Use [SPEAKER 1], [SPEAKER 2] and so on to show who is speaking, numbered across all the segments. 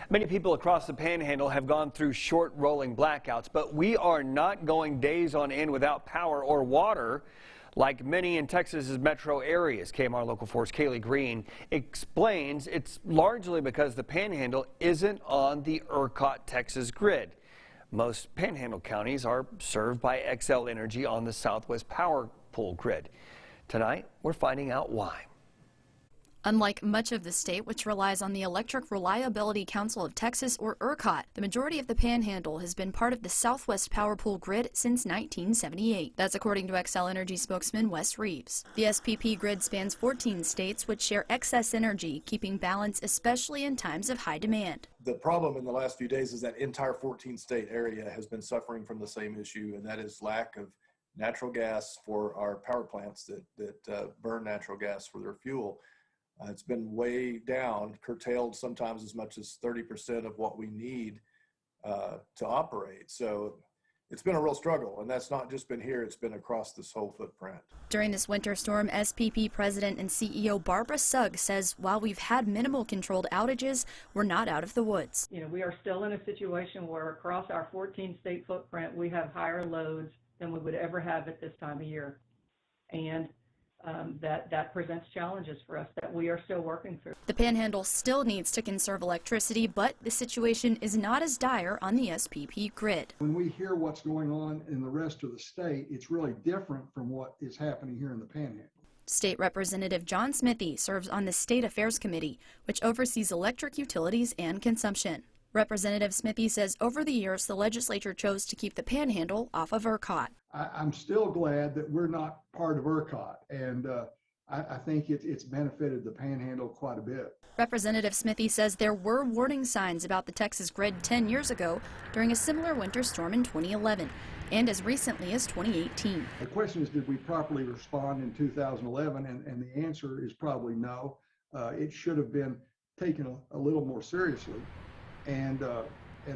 [SPEAKER 1] Many people across the Panhandle have gone through short rolling blackouts, but we are not going days on end without power or water like many in Texas's metro areas. KMR Local 4's Kaylee Green explains it's largely because the Panhandle isn't on the ERCOT Texas grid. Most Panhandle counties are served by XL Energy on the Southwest Power Pool grid. Tonight, we're finding out why.
[SPEAKER 2] Unlike much of the state, which relies on the Electric Reliability Council of Texas, or ERCOT, the majority of the Panhandle has been part of the Southwest Power Pool grid since 1978. That's according to XL Energy spokesman Wes Reeves. The SPP grid spans 14 states, which share excess energy, keeping balance especially in times of high demand.
[SPEAKER 3] The problem in the last few days is that entire 14-state area has been suffering from the same issue, and that is lack of natural gas for our power plants that burn natural gas for their fuel. It's been way down, curtailed sometimes as much as 30% of what we need to operate. So it's been a real struggle, and that's not just been here, it's been across this whole footprint.
[SPEAKER 2] During this winter storm, SPP President and CEO Barbara Sugg says while we've had minimal controlled outages, we're not out of the woods.
[SPEAKER 4] You know, we are still in a situation where across our 14-state footprint, we have higher loads than we would ever have at this time of year. And that presents challenges for us that we are still working through.
[SPEAKER 2] The Panhandle still needs to conserve electricity, but the situation is not as dire on the SPP grid.
[SPEAKER 5] When we hear what's going on in the rest of the state, it's really different from what is happening here in the Panhandle.
[SPEAKER 2] State Representative John Smithy serves on the State Affairs Committee, which oversees electric utilities and consumption. Representative Smithy says over the years, the legislature chose to keep the Panhandle off of ERCOT.
[SPEAKER 5] I'm still glad that we're not part of ERCOT, and I think it's benefited the Panhandle quite a bit.
[SPEAKER 2] Representative Smithy says there were warning signs about the Texas grid 10 years ago during a similar winter storm in 2011 and as recently as 2018.
[SPEAKER 5] The question is, did we properly respond in 2011? And the answer is probably no. It should have been taken a little more seriously. And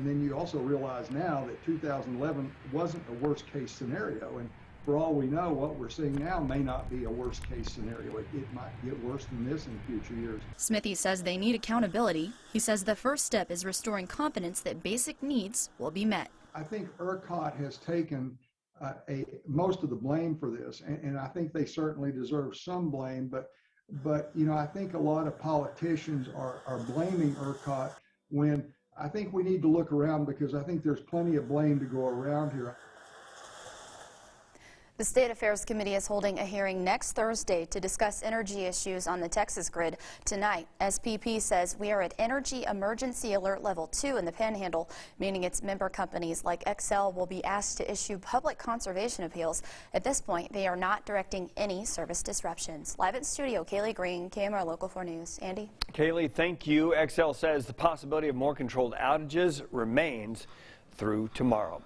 [SPEAKER 5] then you also realize now that 2011 wasn't a worst case scenario. And for all we know, what we're seeing now may not be a worst case scenario. It might get worse than this in future years.
[SPEAKER 2] Smithy says they need accountability. He says the first step is restoring confidence that basic needs will be met.
[SPEAKER 5] I think ERCOT has taken most of the blame for this, and I think they certainly deserve some blame. But you know, I think a lot of politicians are blaming ERCOT when I think we need to look around, because I think there's plenty of blame to go around here.
[SPEAKER 2] The State Affairs Committee is holding a hearing next Thursday to discuss energy issues on the Texas grid. Tonight, SPP says we are at Energy Emergency Alert Level 2 in the Panhandle, meaning its member companies like XL will be asked to issue public conservation appeals. At this point, they are not directing any service disruptions. Live in studio, Kaylee Green, KMR Local 4 News. Andy?
[SPEAKER 1] Kaylee, thank you. XL says the possibility of more controlled outages remains through tomorrow.